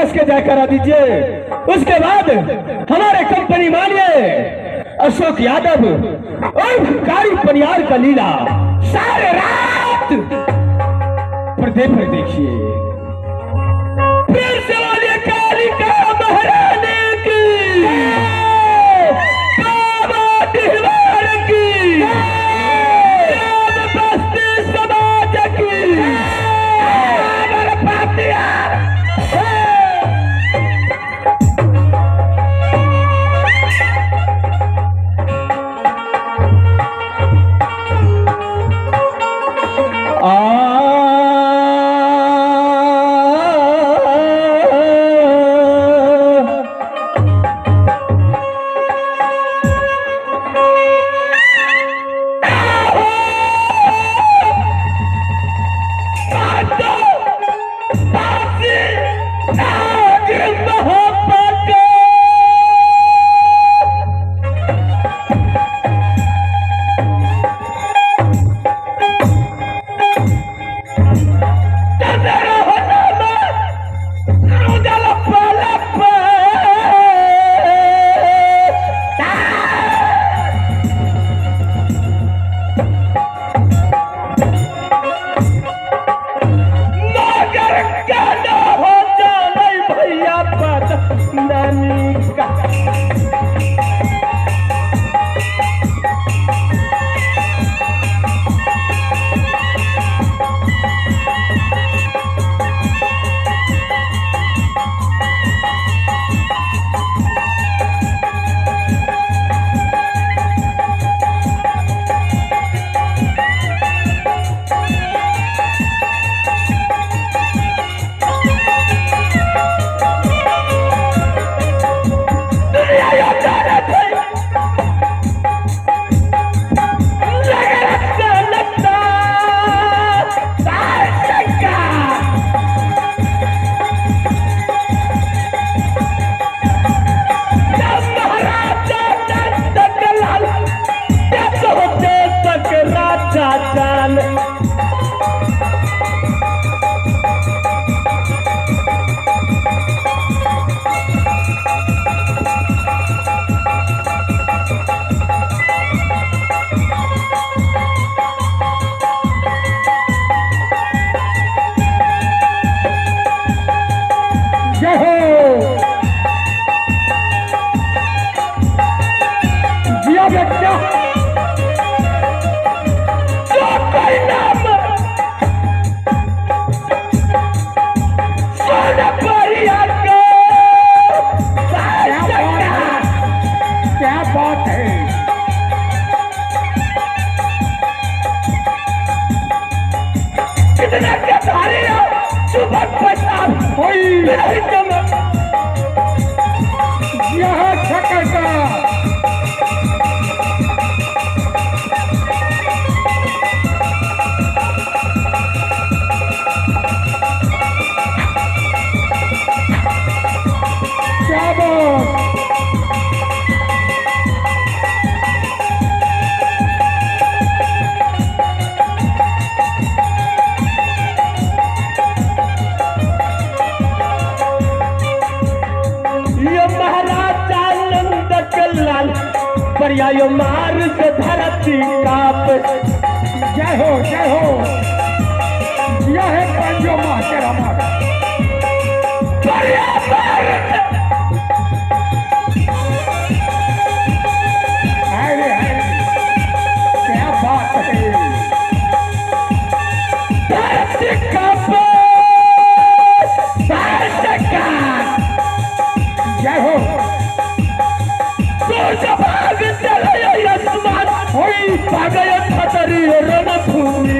कस के जाकर करा दीजिए। उसके बाद हमारे कंपनी मानिए अशोक यादव और भिखारी पनियार का लीला सारे रात पर्दे पर देखिए। फिर से वाले कालिका महारानी की, बाबा दीवार की, बस्ती समाज की, बरपातिया। यो मार से धरती काप। जय हो यह है पंजो मास्टर हमारा। अरे क्या बात है। धरती काप जय हो। पागल खतरी रणभूमि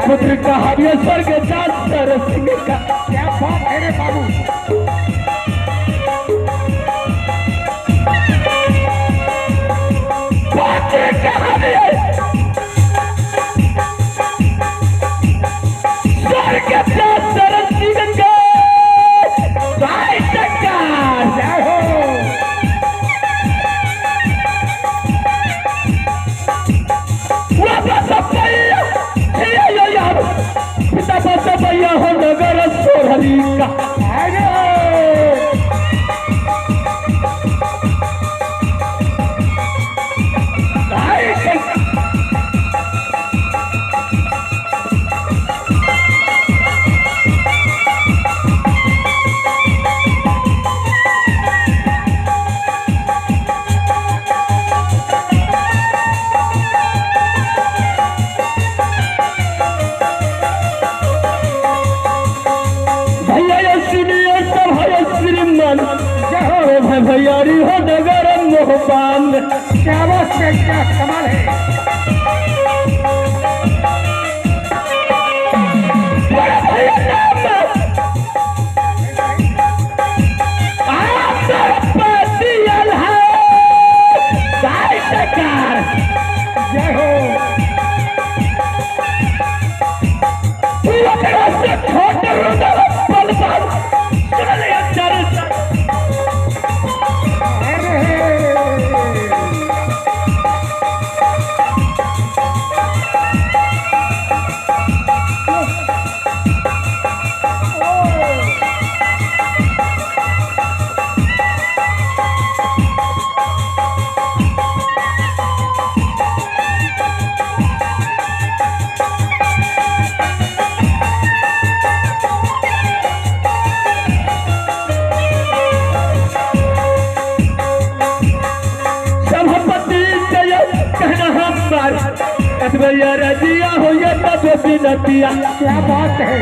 पुत्र कहा स्वर्ग जासर सिंह का। क्या बात है रे बाबू। स्वर्ग जासर सिंह का भाई सरकार जय हो। भैया हो नगर सोहरी का। भैयारी हो नगर मोहबान। क्या बात है, क्या कमाल है। जय हो। रजिया हो ये नतिया। क्या बात है।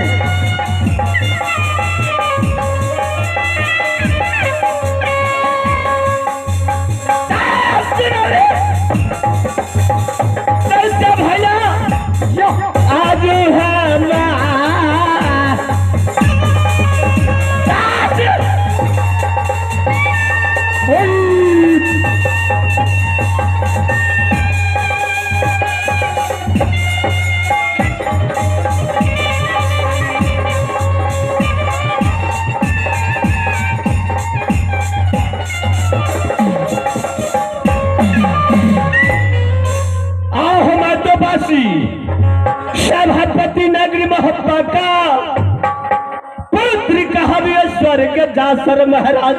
भैया आज है सभापति नगरी महत्ता का पुत्र कहावे स्वर्ग जासर महाराज।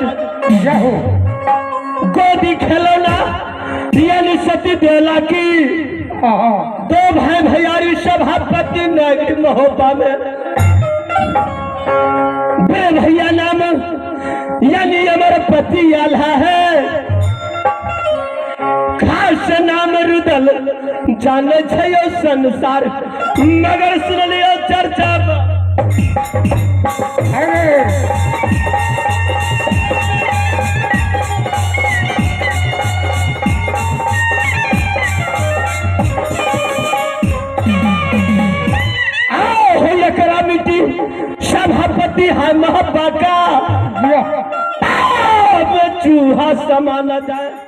जय हो। गोदी खिलौना यानी सती देला की। दो भाई भैयारी सभापति नगरी महोबा में। बे भैया नाम यानी अमर पति आल्हा है। खास नाम रुदल जाने छयो संसार मगर सुन लियो चर्चा। आओ हो एकरा मिट्टी सभापति है महबा का। चूहा समाना जाए।